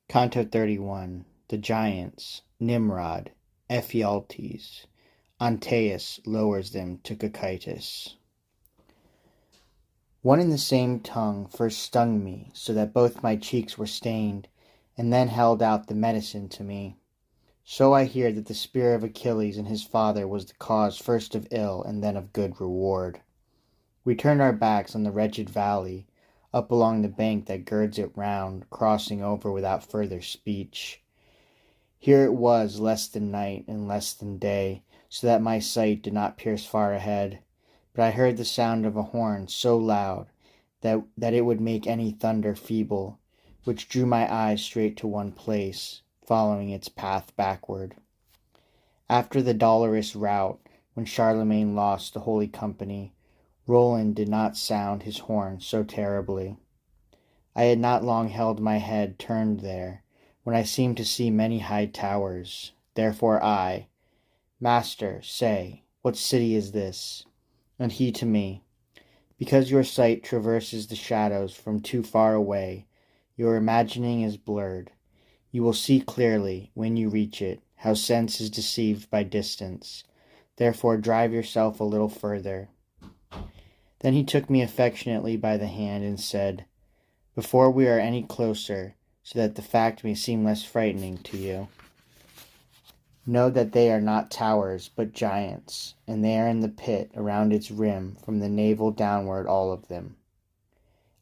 Canto 31. The Giants, Nimrod, Ephialtes. Antaeus lowers them to Cocytus. One and the same tongue first stung me, so that both my cheeks were stained, and then held out the medicine to me. So I hear that the spear of Achilles and his father was the cause first of ill and then of good reward. We turned our backs on the wretched valley, up along the bank that girds it round, crossing over without further speech. Here it was less than night and less than day, so that my sight did not pierce far ahead, but I heard the sound of a horn so loud that it would make any thunder feeble, which drew my eyes straight to one place, following its path backward. After the dolorous rout, when Charlemagne lost the Holy Company, Roland did not sound his horn so terribly. I had not long held my head turned there, when I seemed to see many high towers. Therefore I, Master, say, what city is this? And he to me, because your sight traverses the shadows from too far away, your imagining is blurred. You will see clearly, when you reach it, how sense is deceived by distance. Therefore drive yourself a little further. Then he took me affectionately by the hand and said, before we are any closer, so that the fact may seem less frightening to you, know that they are not towers, but giants, and they are in the pit around its rim, from the navel downward all of them.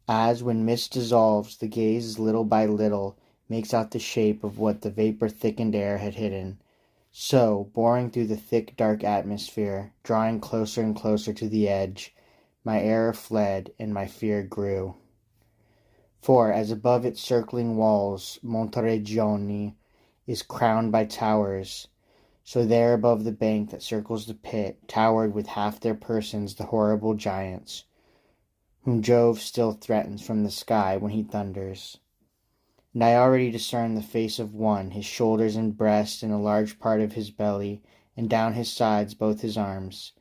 As when mist dissolves, the gaze little by little makes out the shape of what the vapor-thickened air had hidden, so, boring through the thick dark atmosphere, drawing closer and closer to the edge, my error fled and my fear grew. For, as above its circling walls Monteregione is crowned by towers, so there above the bank that circles the pit towered with half their persons the horrible giants, whom Jove still threatens from the sky when he thunders. And I already discern the face of one, his shoulders and breast and a large part of his belly, and down his sides both his arms.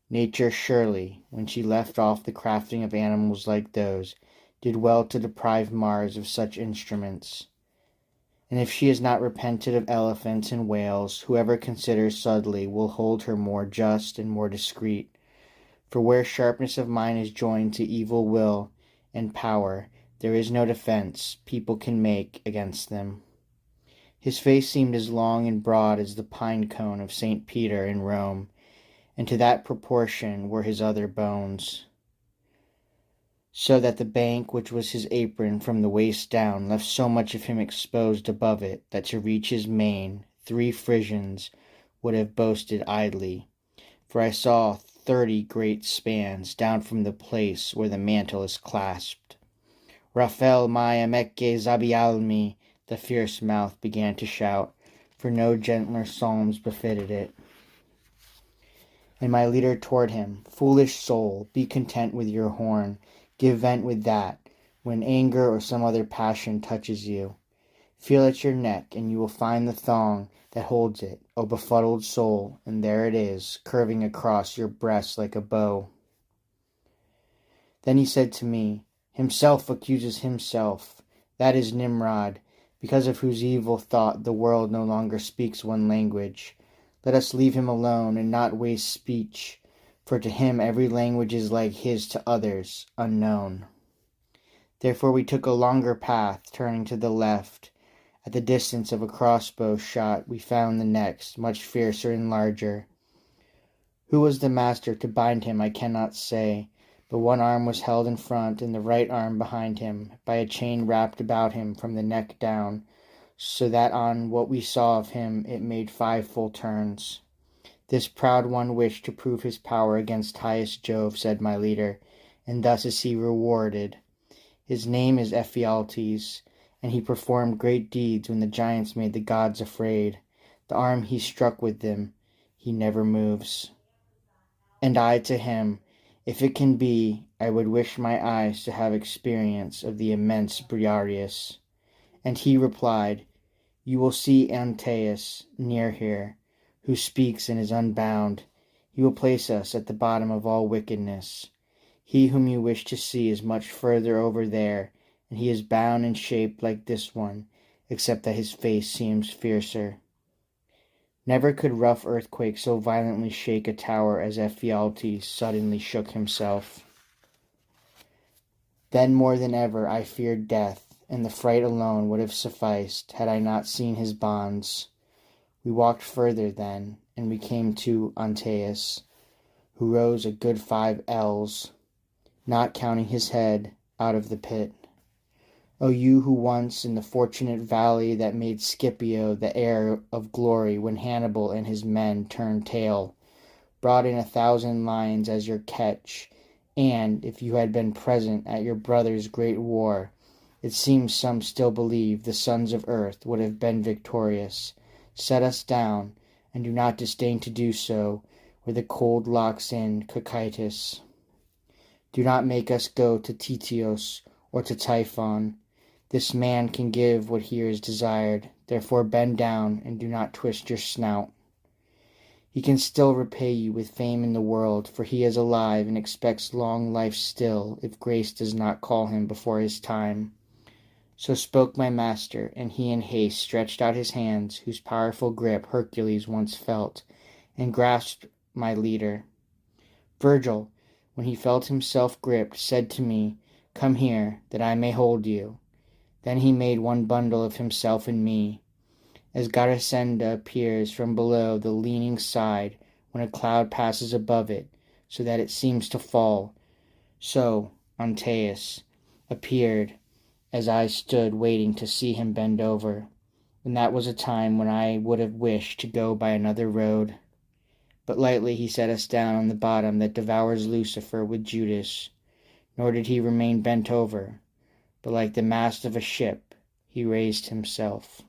Nature surely, when she left off the crafting of animals like those, did well to deprive Mars of such instruments. And if she has not repented of elephants and whales, whoever considers subtly will hold her more just and more discreet. For where sharpness of mind is joined to evil will and power, there is no defense people can make against them. His face seemed as long and broad as the pine cone of St. Peter in Rome, and to that proportion were his other bones, so that the bank which was his apron from the waist down left so much of him exposed above it that to reach his mane 3 Frisians would have boasted idly, for I saw 30 great spans down from the place where the mantle is clasped. Raphael mai amece zabialmi, the fierce mouth began to shout, for no gentler psalms befitted it. And my leader toward him, foolish soul, be content with your horn, give vent with that, when anger or some other passion touches you. Feel at your neck, and you will find the thong that holds it, O befuddled soul, and there it is, curving across your breast like a bow. Then he said to me, himself accuses himself, that is Nimrod, because of whose evil thought the world no longer speaks one language. Let us leave him alone and not waste speech, for to him every language is like his to others, unknown. Therefore we took a longer path, turning to the left. At the distance of a crossbow shot we found the next, much fiercer and larger. Who was the master to bind him I cannot say, but one arm was held in front and the right arm behind him, by a chain wrapped about him from the neck down, so that on what we saw of him it made 5 full turns. This proud one wished to prove his power against highest Jove, said my leader, and thus is he rewarded. His name is Ephialtes, and he performed great deeds when the giants made the gods afraid. The arm he struck with them, he never moves. And I to him, if it can be, I would wish my eyes to have experience of the immense Briareus. And he replied, you will see Antaeus near here, who speaks and is unbound. He will place us at the bottom of all wickedness. He whom you wish to see is much further over there, and he is bound and shaped like this one, except that his face seems fiercer. Never could rough earthquake so violently shake a tower as Ephialtes suddenly shook himself. Then more than ever I feared death, and the fright alone would have sufficed had I not seen his bonds. We walked further then, and we came to Antaeus, who rose a good 5 ells, not counting his head, out of the pit. O you who once in the fortunate valley that made Scipio the heir of glory when Hannibal and his men turned tail, brought in 1,000 lions as your catch, and, if you had been present at your brother's great war, it seems some still believe the sons of earth would have been victorious. Set us down, and do not disdain to do so, where the cold locks in Cocytus. Do not make us go to Tityos or to Typhon. This man can give what here is desired, therefore bend down and do not twist your snout. He can still repay you with fame in the world, for he is alive and expects long life still, if grace does not call him before his time. So spoke my master, and he in haste stretched out his hands, whose powerful grip Hercules once felt, and grasped my leader. Virgil, when he felt himself gripped, said to me, "Come here, that I may hold you." Then he made one bundle of himself and me, as Garisenda appears from below the leaning side when a cloud passes above it, so that it seems to fall. So Antaeus appeared as I stood waiting to see him bend over, and that was a time when I would have wished to go by another road. But lightly he set us down on the bottom that devours Lucifer with Judas, nor did he remain bent over, but like the mast of a ship he raised himself.